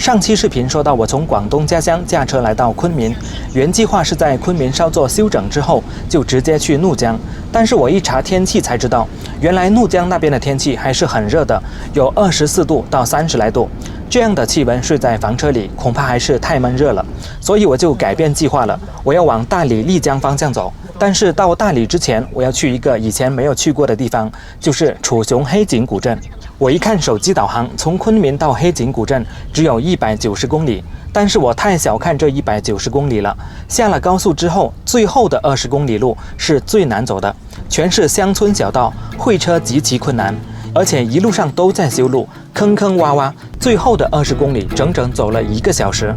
上期视频说到，我从广东家乡驾车来到昆明，原计划是在昆明稍作休整之后，就直接去怒江。但是我一查天气才知道，原来怒江那边的天气还是很热的，有24度到30来度。这样的气温睡在房车里，恐怕还是太闷热了，所以我就改变计划了，我要往大理丽江方向走。但是到大理之前，我要去一个以前没有去过的地方，就是楚雄黑井古镇。我一看手机导航，从昆明到黑井古镇只有190公里，但是我太小看这190公里了。下了高速之后，最后的20公里路是最难走的，全是乡村小道，会车极其困难，而且一路上都在修路，坑坑洼洼，最后的20公里整整走了1个小时。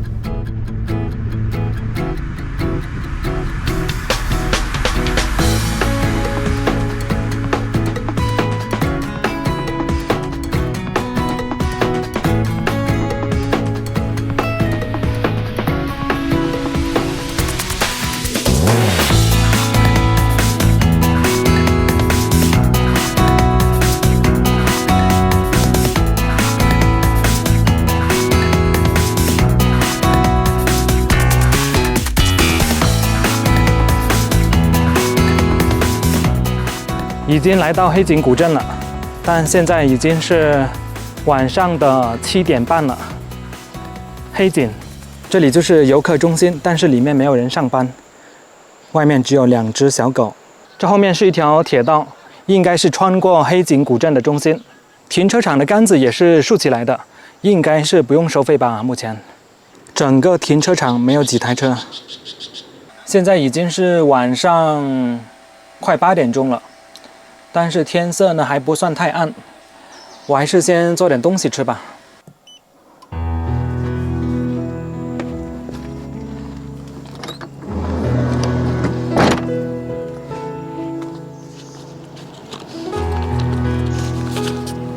已经来到黑井古镇了，但现在已经是晚上的7点半了。黑井，这里就是游客中心，但是里面没有人上班，外面只有2只小狗。这后面是一条铁道，应该是穿过黑井古镇的中心。停车场的杆子也是竖起来的，应该是不用收费吧？目前，整个停车场没有几台车。现在已经是晚上快8点钟了。但是天色呢还不算太暗，我还是先做点东西吃吧。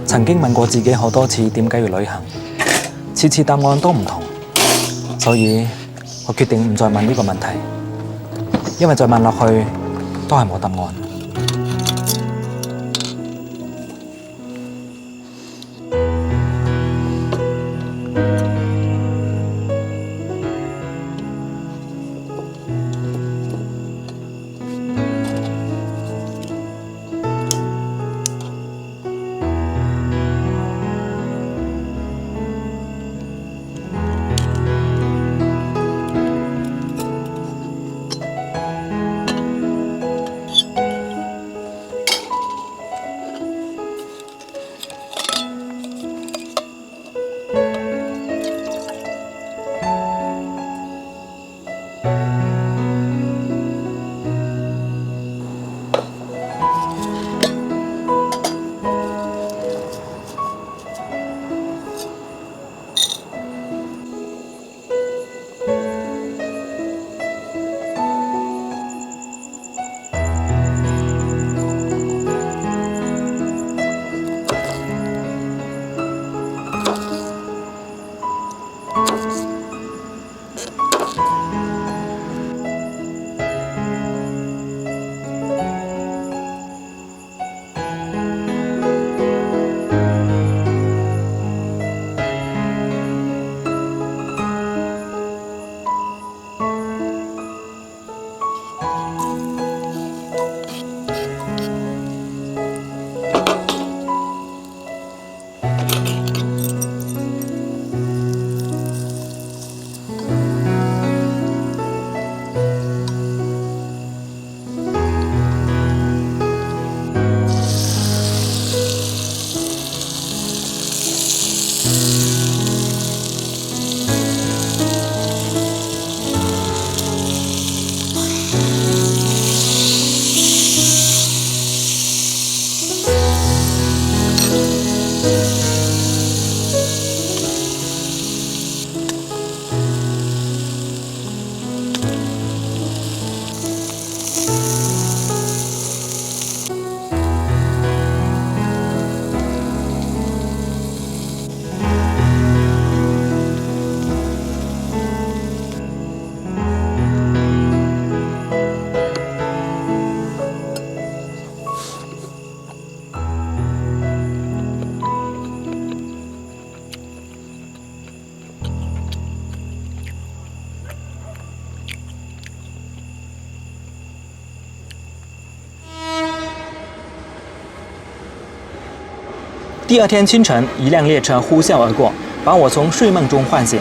曾經問過自己好多次點解要旅行，次次答案都唔同，所以我決定唔再問呢個問題，因為再問落去都係冇答案。第二天清晨，一辆列车呼啸而过，把我从睡梦中唤醒。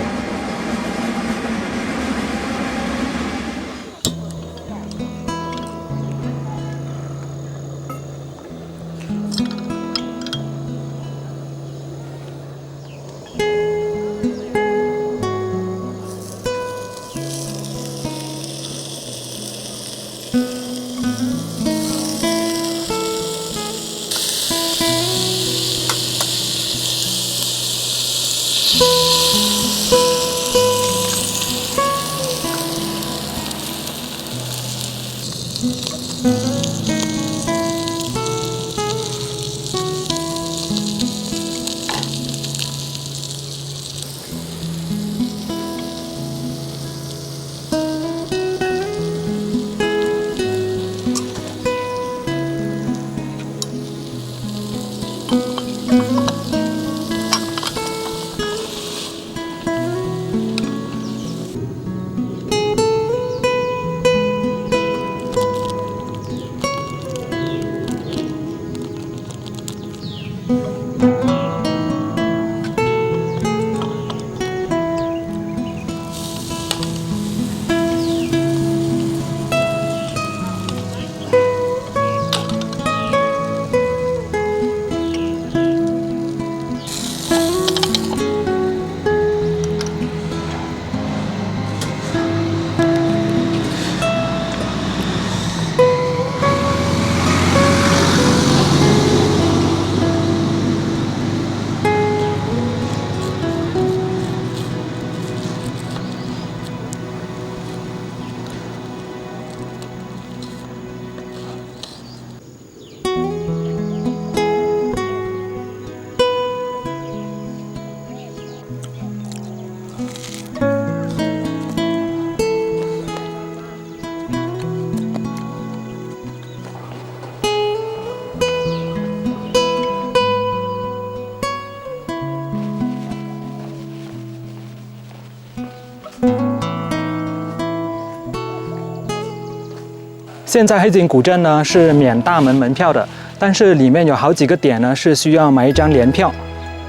现在黑井古镇呢是免大门门票的，但是里面有好几个点呢是需要买一张联票。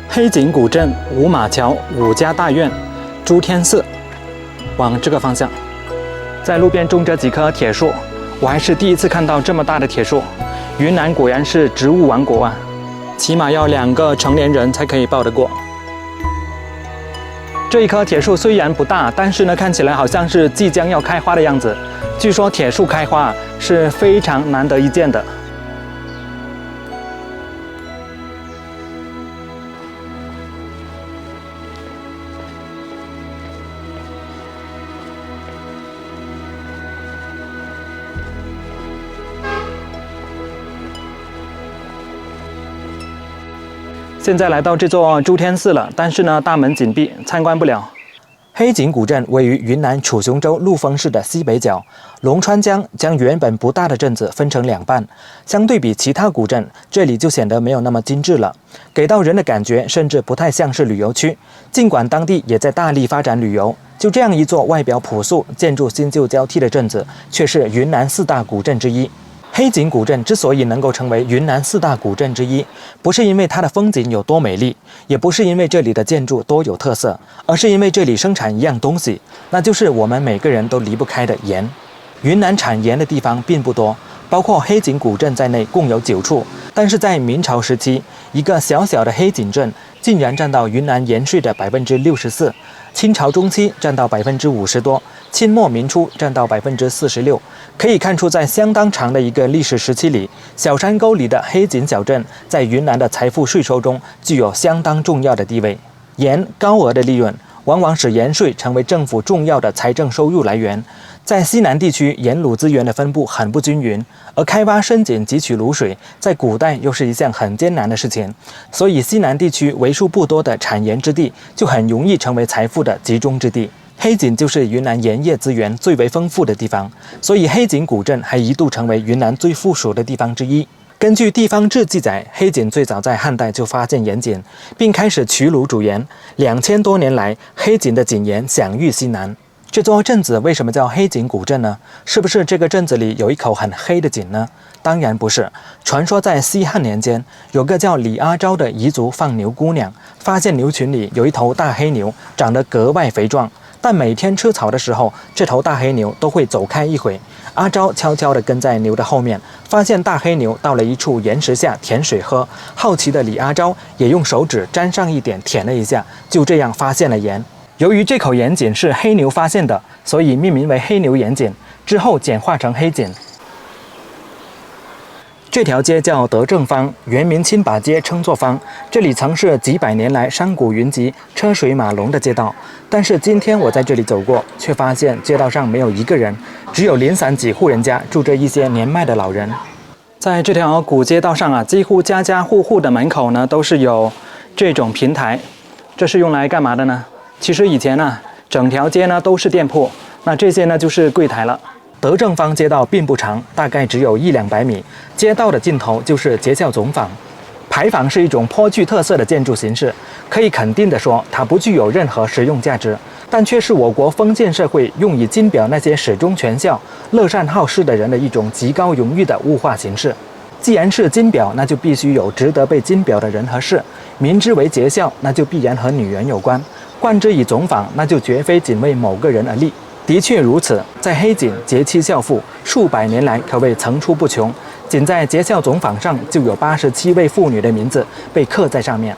黑井古镇、五马桥、五家大院、朱天寺，往这个方向。在路边种着几棵铁树，我还是第一次看到这么大的铁树。云南果然是植物王国啊，起码要2个成年人才可以抱得过。这一棵铁树虽然不大，但是呢看起来好像是即将要开花的样子。据说铁树开花是非常难得一见的。现在来到这座朱天寺了，但是呢大门紧闭，参观不了。黑井古镇位于云南楚雄州陆丰市的西北角，龙川江将原本不大的镇子分成2半。相对比其他古镇，这里就显得没有那么精致了，给到人的感觉甚至不太像是旅游区。尽管当地也在大力发展旅游，就这样一座外表朴素、建筑新旧交替的镇子，却是云南4大古镇之一。黑井古镇之所以能够成为云南4大古镇之一，不是因为它的风景有多美丽，也不是因为这里的建筑多有特色，而是因为这里生产一样东西，那就是我们每个人都离不开的盐。云南产盐的地方并不多，包括黑井古镇在内共有9处，但是在明朝时期，一个小小的黑井镇竟然占到云南盐税的64%，清朝中期占到50%多，清末民初占到46%。可以看出，在相当长的一个历史时期里，小山沟里的黑井小镇在云南的财富税收中具有相当重要的地位。盐高额的利润往往使盐税成为政府重要的财政收入来源。在西南地区，盐卤资源的分布很不均匀，而开挖深井汲取卤水，在古代又是一项很艰难的事情，所以西南地区为数不多的产盐之地，就很容易成为财富的集中之地。黑井就是云南盐业资源最为丰富的地方，所以黑井古镇还一度成为云南最富庶的地方之一。根据地方志记载，黑井最早在汉代就发现盐井，并开始取卤煮盐。2000多年来，黑井的井盐享誉西南。这座镇子为什么叫黑井古镇呢？是不是这个镇子里有一口很黑的井呢？当然不是。传说在西汉年间，有个叫李阿昭的彝族放牛姑娘，发现牛群里有一头大黑牛，长得格外肥壮。但每天吃草的时候，这头大黑牛都会走开一回。阿昭悄悄地跟在牛的后面，发现大黑牛到了一处岩石下舔水喝。好奇的李阿昭也用手指沾上一点舔了一下，就这样发现了盐。由于这口盐井是黑牛发现的，所以命名为黑牛盐井，之后简化成黑井。这条街叫德政坊，原名亲把街，称作坊。这里曾是几百年来山谷云集、车水马龙的街道。但是今天我在这里走过，却发现街道上没有一个人，只有零散几户人家住着一些年迈的老人。在这条古街道上啊，几乎家家户户的门口呢都是有这种平台，这是用来干嘛的呢？其实以前呢，整条街呢都是店铺，那这些呢就是柜台了。德政坊街道并不长，大概只有100-200米，街道的尽头就是节孝总坊。牌坊是一种颇具特色的建筑形式，可以肯定地说，它不具有任何实用价值，但却是我国封建社会用以金表那些始终全孝、乐善好施的人的一种极高荣誉的物化形式。既然是金表，那就必须有值得被金表的人和事。明之为节孝，那就必然和女人有关。冠之以总坊，那就绝非仅为某个人而立。的确如此，在黑井节妻孝妇数百年来可谓层出不穷，仅在节孝总坊上就有87位妇女的名字被刻在上面。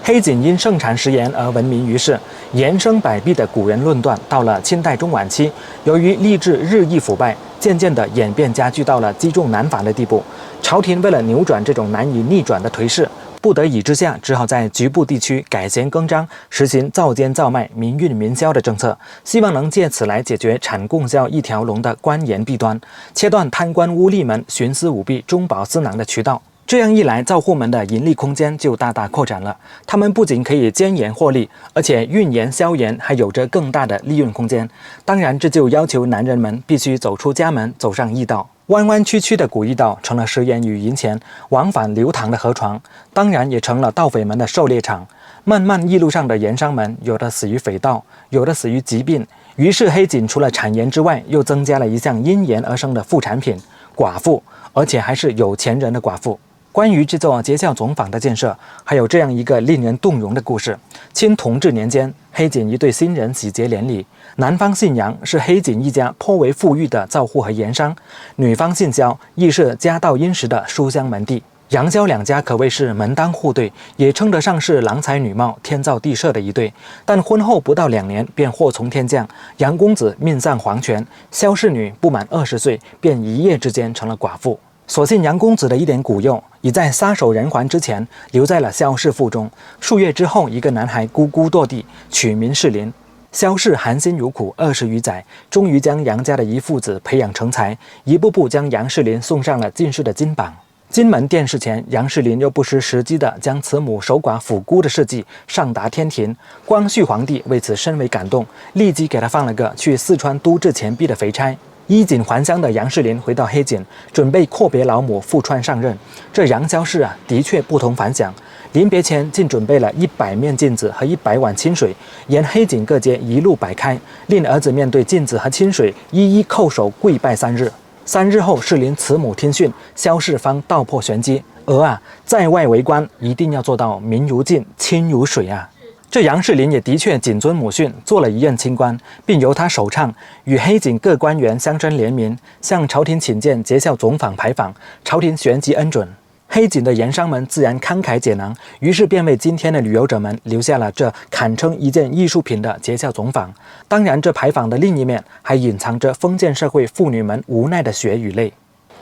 黑井因盛产食盐而闻名于世，盐生百弊的古人论断，到了清代中晚期，由于吏治日益腐败，渐渐地演变加剧到了积重难返的地步。朝廷为了扭转这种难以逆转的颓势，不得已之下，只好在局部地区改弦更张，实行造奸造卖、民运民销的政策，希望能借此来解决产供销一条龙的官盐弊端，切断贪官污吏们徇私舞弊、中饱私囊的渠道。这样一来，造户们的盈利空间就大大扩展了。他们不仅可以奸盐获利，而且运盐销盐还有着更大的利润空间。当然，这就要求男人们必须走出家门，走上驿道。弯弯曲曲的古驿道成了食盐与银钱往返流淌的河床，当然也成了盗匪们的狩猎场。漫漫驿路上的盐商们，有的死于匪盗，有的死于疾病。于是黑井除了产盐之外，又增加了一项因盐而生的副产品——寡妇，而且还是有钱人的寡妇。关于这座节孝总坊的建设，还有这样一个令人动容的故事。清同治年间，黑井一对新人喜结连理，男方姓杨，是黑井一家颇为富裕的造户和盐商；女方姓萧，亦是家道殷实的书香门第。杨萧两家可谓是门当户对，也称得上是郎才女貌、天造地设的一对。但婚后不到2年，便祸从天降，杨公子命丧黄泉，萧氏女不满20岁，便一夜之间成了寡妇。所幸杨公子的一点古幼，已在撒手人寰之前留在了萧氏腹中。数月之后，一个男孩咕咕堕地，取名世林。萧氏含辛茹苦20余载，终于将杨家的一父子培养成才，一步步将杨世林送上了进士的金榜。金门殿试前，杨世林又不失时机地将慈母守寡抚孤的事迹上达天庭。光绪皇帝为此深为感动，立即给他放了个去四川督治钱币的肥差。衣锦还乡的杨世林回到黑井，准备阔别老母赴川上任。这杨萧氏的确不同凡响，临别前竟准备了100面镜子和100碗清水，沿黑井各街一路摆开，令儿子面对镜子和清水一一叩首跪拜3日。3日后，世林慈母听训，萧氏方道破玄机：儿啊，在外为官，一定要做到明如镜，清如水啊！这杨世林也的确谨遵母训，做了一任清官，并由他首倡，与黑井各官员相争联名，向朝廷请见节孝总坊牌坊，朝廷旋即恩准。黑井的盐商们自然慷慨解囊，于是便为今天的旅游者们留下了这堪称一件艺术品的节孝总坊。当然，这牌坊的另一面还隐藏着封建社会妇女们无奈的血与泪。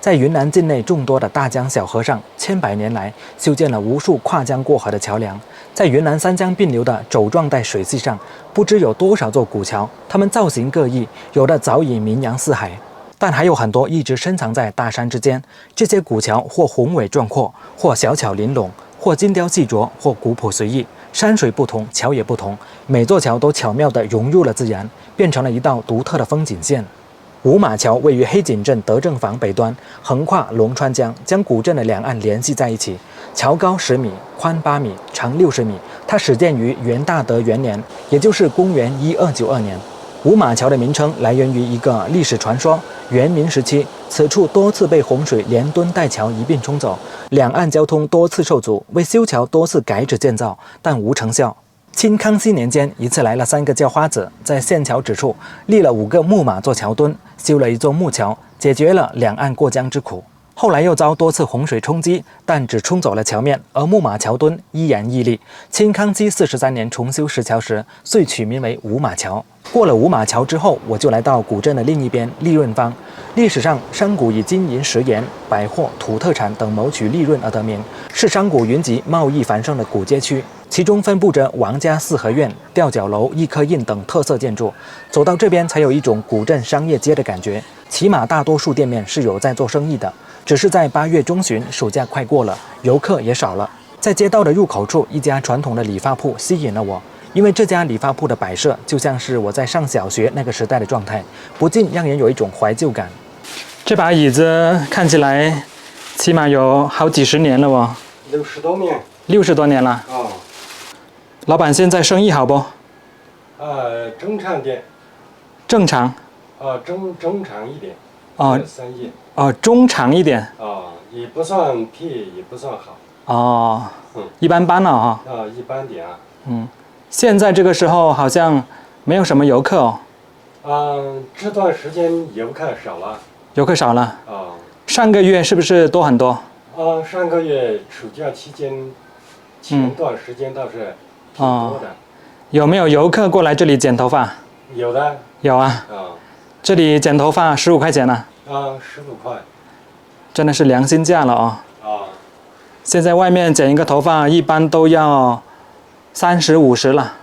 在云南境内众多的大江小河上，千百年来修建了无数跨江过河的桥梁。在云南3江并流的肘状带水系上，不知有多少座古桥，它们造型各异，有的早已名扬四海，但还有很多一直深藏在大山之间。这些古桥或宏伟壮阔，或小巧玲珑，或精雕细琢，或古朴随意。山水不同，桥也不同，每座桥都巧妙地融入了自然，变成了一道独特的风景线。五马桥位于黑井镇德政坊北端，横跨龙川江，将古镇的两岸联系在一起。桥高10米，宽8米，长60米。它始建于元大德元年，也就是公元1292年。五马桥的名称来源于一个历史传说。元明时期，此处多次被洪水连墩带桥一并冲走，两岸交通多次受阻，为修桥多次改址建造，但无成效。清康熙年间，一次来了3个叫花子，在线桥之处立了5个木马做桥墩，修了一座木桥，解决了两岸过江之苦。后来又遭多次洪水冲击，但只冲走了桥面，而木马桥墩依然屹立。清康熙43年重修石桥时，遂取名为五马桥。过了五马桥之后，我就来到古镇的另一边利润坊。历史上，山谷以金银石盐、百货、土特产等谋取利润而得名，是山谷云集、贸易繁盛的古街区。其中分布着王家四合院、吊脚楼、一颗印等特色建筑。走到这边，才有一种古镇商业街的感觉。起码大多数店面是有在做生意的。只是在8月中旬，暑假快过了，游客也少了。在街道的入口处，一家传统的理发铺吸引了我，因为这家理发铺的摆设就像是我在上小学那个时代的状态，不禁让人有一种怀旧感。这把椅子看起来起码有好几十年了哦，60多年。60多年了。哦。老板现在生意好不？正常点。正常。正常一点。哦。生意。中长一点。也不算撇，也不算好。一般般了哈。一般点啊。现在这个时候好像没有什么游客哦。这段时间游客少了。游客少了。上个月是不是多很多？上个月暑假期间，前段时间倒是挺多的。有没有游客过来这里剪头发？有的。有啊。这里剪头发15块钱呢。15块。真的是良心价了哦。现在外面剪一个头发一般都要30、50了。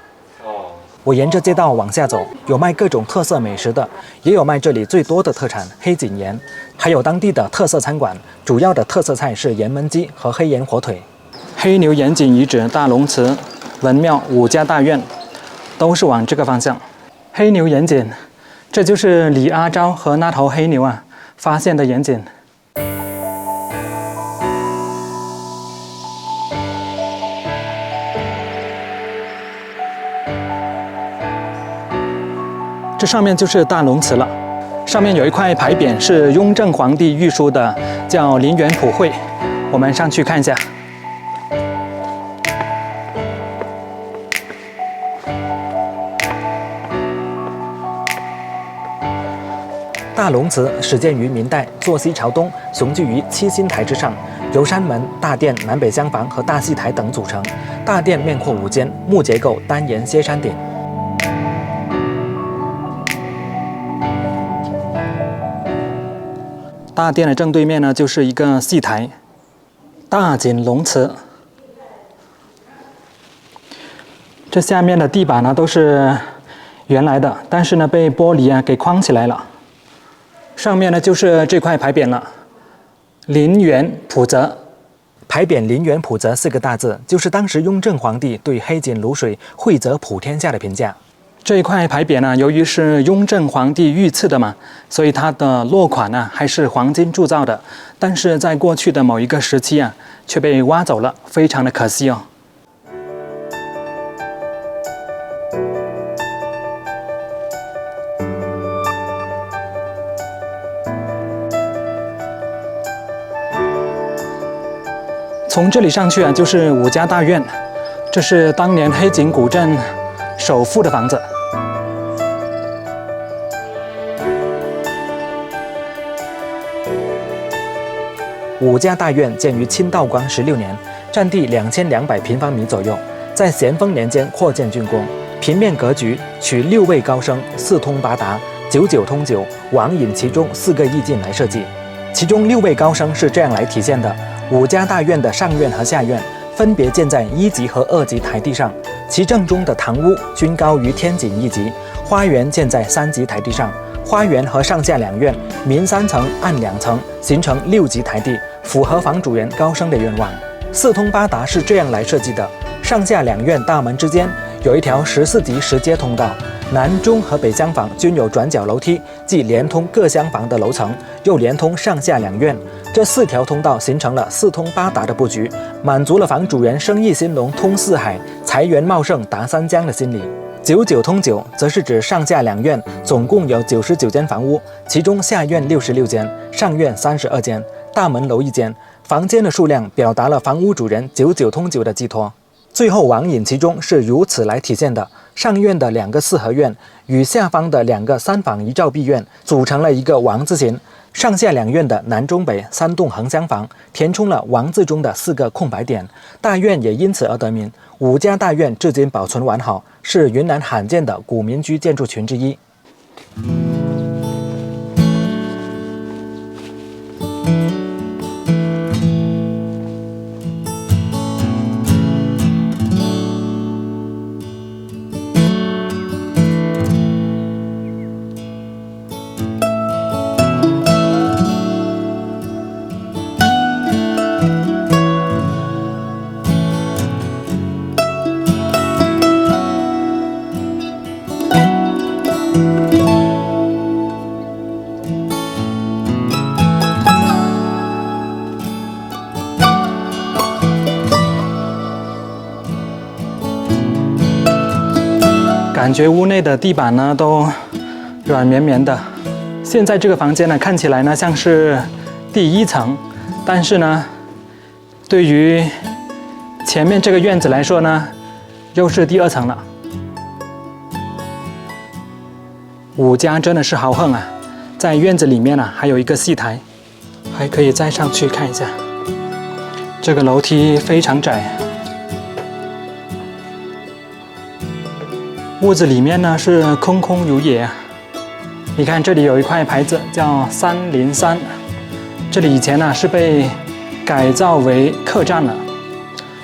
我沿着街道往下走，有卖各种特色美食的，也有卖这里最多的特产黑颈盐，还有当地的特色餐馆，主要的特色菜是盐焖鸡和黑盐火腿。黑牛岩井遗址、大龙祠、文庙、5家大院，都是往这个方向。黑牛岩井，这就是李阿昭和那头黑牛发现的岩井。这上面就是大龙祠了，上面有一块牌匾是雍正皇帝御书的，叫林园普惠。我们上去看一下。大龙祠始建于明代，坐西朝东，雄踞于7星台之上，由山门、大殿、南北厢房和大戏台等组成。大殿面阔5间，木结构，单檐歇山顶。大殿的正对面呢，就是一个戏台，大锦龙祠。这下面的地板呢都是原来的，但是呢被玻璃给框起来了。上面呢就是这块牌匾了，林园普泽。牌匾林园普泽4个大字，就是当时雍正皇帝对黑井卤水惠泽普天下的评价。这一块牌匾呢，由于是雍正皇帝御赐的嘛，所以它的落款呢还是黄金铸造的，但是在过去的某一个时期却被挖走了，非常的可惜哦。从这里上去就是5家大院，这是当年黑井古镇首富的房子。5家大院建于清道光16年，占地2200平方米左右，在咸丰年间扩建竣工。平面格局取6位高升、4通8达、99通9、王隐其中4个意境来设计。其中6位高升是这样来体现的：5家大院的上院和下院分别建在1级和2级台地上，其正中的堂屋均高于天井1级，花园建在3级台地上。花园和上下2院明3层暗2层，形成6级台地，符合房主人高升的愿望。4通8达是这样来设计的：上下2院大门之间有一条14级石阶通道，南中和北厢房均有转角楼梯，既连通各厢房的楼层，又连通上下2院。这4条通道形成了4通8达的布局，满足了房主人生意兴隆通四海、财源茂盛达三江的心理。99通9则是指上下两院总共有99间房屋，其中下院66间，上院32间，大门楼1间。房间的数量表达了房屋主人99通9的寄托。最后王隐其中是如此来体现的：上院的2个四合院与下方的2个3房1照壁院组成了一个王字形，上下两院的南中北3栋横厢房填充了王字中的4个空白点，大院也因此而得名。伍家大院至今保存完好，是云南罕见的古民居建筑群之一。感觉屋内的地板呢都软绵绵的。现在这个房间呢看起来呢像是第1层，但是呢对于前面这个院子来说呢又是第2层了。伍家真的是豪横啊，在院子里面呢还有一个戏台，还可以再上去看一下。这个楼梯非常窄。屋子里面呢是空空如也啊。你看这里有一块牌子叫303，这里以前呢是被改造为客栈了，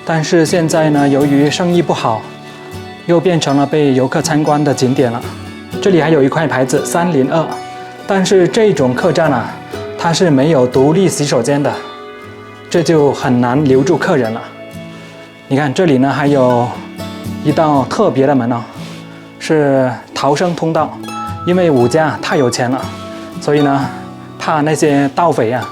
但是现在呢由于生意不好，又变成了被游客参观的景点了。这里还有一块牌子302，但是这种客栈啊它是没有独立洗手间的，这就很难留住客人了。你看这里呢还有一道特别的门哦，是逃生通道。因为伍家太有钱了，所以呢怕那些盗匪啊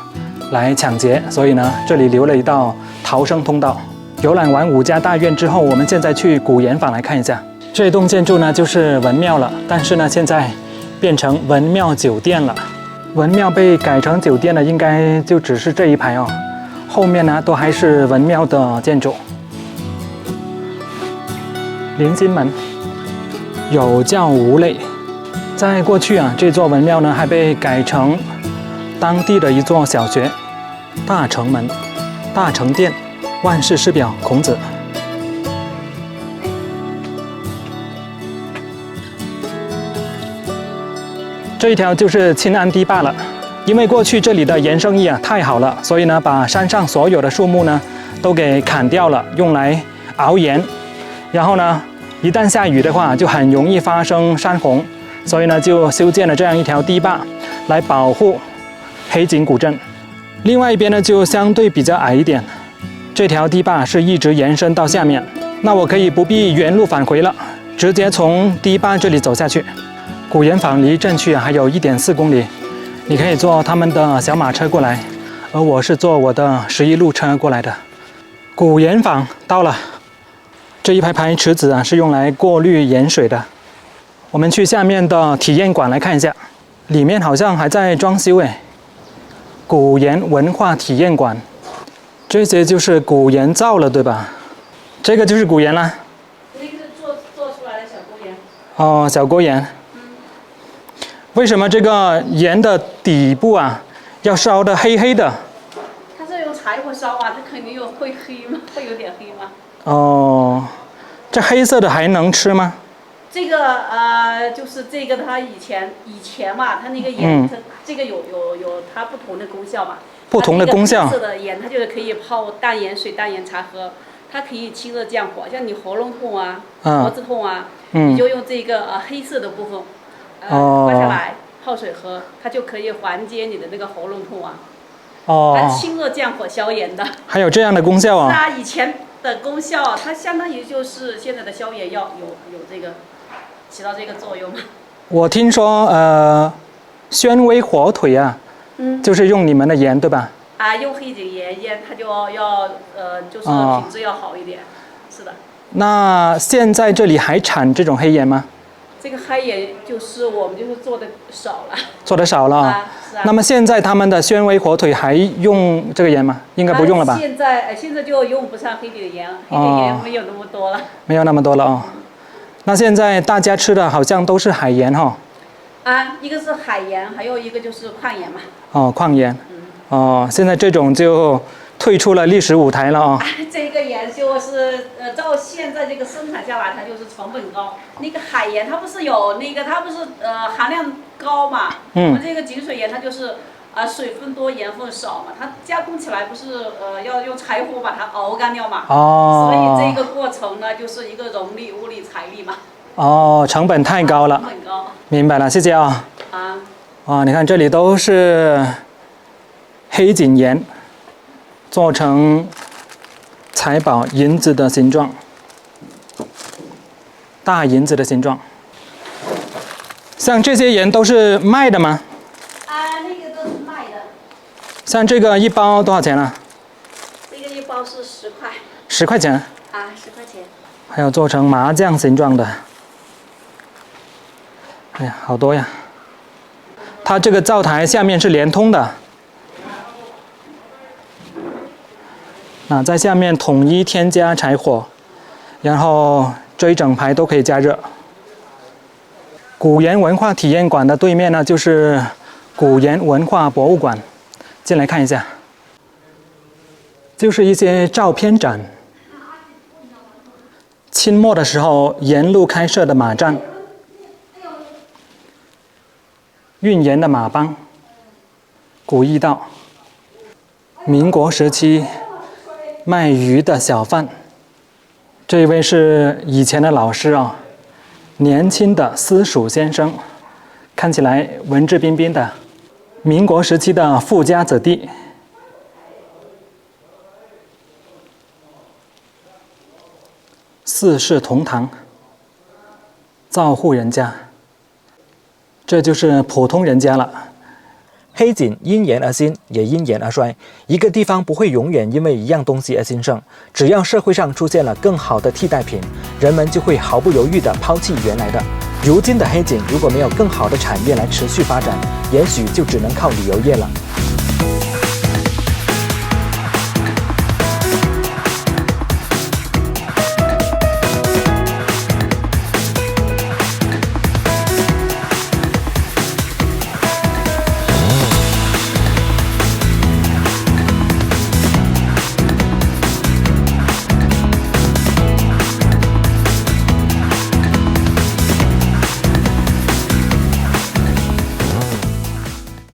来抢劫，所以呢这里留了一道逃生通道。游览完伍家大院之后，我们现在去古岩坊来看一下。这栋建筑呢就是文庙了，但是呢现在变成文庙酒店了。文庙被改成酒店的应该就只是这一排哦，后面呢都还是文庙的建筑。临心门有教无类。在过去啊，这座文庙呢还被改成当地的一座小学。大成门、大成殿、万世师表孔子。这一条就是清安堤坝了。因为过去这里的盐生意啊太好了，所以呢把山上所有的树木呢都给砍掉了，用来熬盐。然后呢，一旦下雨的话，就很容易发生山洪。所以呢，就修建了这样一条堤坝，来保护黑井古镇。另外一边呢，就相对比较矮一点，这条堤坝是一直延伸到下面。那我可以不必原路返回了，直接从堤坝这里走下去。古岩坊离镇区还有1.4公里，你可以坐他们的小马车过来，而我是坐我的11路车过来的。古岩坊到了，这一排排池子啊是用来过滤盐水的。我们去下面的体验馆来看一下，里面好像还在装修诶。古岩文化体验馆，这些就是古岩造了，对吧？这个就是古岩啦。这个是做出来的小锅盐。哦，小锅盐。为什么这个盐的底部啊要烧得黑黑的？它是用柴火烧啊，它肯定会黑吗？会有点黑吗？哦，这黑色的还能吃吗？这个就是这个它以前嘛，它那个盐，它这个有它不同的功效嘛。不同的功效。黑色的盐，它就是可以泡淡盐水、淡盐茶喝，它可以清热降火，像你喉咙痛啊、脖子痛啊，你就用这个黑色的部分，刮下来泡水喝，它就可以缓解你的那个喉咙痛啊。哦。它清热降火消炎的。还有这样的功效啊？是啊，以前的功效，它相当于就是现在的消炎药，有这个。起到这个作用吗？我听说宣威火腿啊，就是用你们的盐对吧？啊，用黑井盐腌，它就要就是品质要好一点，是的。那现在这里还产这种黑岩吗？这个黑岩就是我们就是做的少了。做的少了啊。是啊。那么现在他们的宣威火腿还用这个盐吗？应该不用了吧？现在就用不上黑底的盐了，黑底盐没有那么多了。没有那么多了哦。那现在大家吃的好像都是海盐哈。一个是海盐，还有一个就是矿盐嘛。哦，矿盐。哦，现在这种就退出了历史舞台了啊。这个盐就是照现在这个生产下来，它就是成本高。那个海盐它不是有那个它不是含量高嘛？我们这个井水盐它就是水分多盐分少嘛，它加工起来不是要用柴火把它熬干掉嘛？所以这个过程呢就是一个人力、物力、财力嘛。哦，成本太高了。成本高。明白了，谢谢啊。你看这里都是黑井盐，做成财宝银子的形状，大银子的形状。像这些盐都是卖的吗？那个都是卖的。像这个一包多少钱啊？这个一包是10块。10块钱。10块钱。还有做成麻将形状的。哎呀，好多呀！它这个灶台下面是连通的，那在下面统一添加柴火，然后这一整排都可以加热。古岩文化体验馆的对面呢，就是古岩文化博物馆，进来看一下，就是一些照片展。清末的时候沿路开设的马站。运盐的马帮，古驿道，民国时期卖鱼的小贩，这一位是以前的老师啊，年轻的私塾先生，看起来文质彬彬的，民国时期的富家子弟。四世同堂，造户人家。这就是普通人家了。黑井因盐而兴，也因盐而衰。一个地方不会永远因为一样东西而兴盛，只要社会上出现了更好的替代品，人们就会毫不犹豫地抛弃原来的。如今的黑井如果没有更好的产业来持续发展，也许就只能靠旅游业了。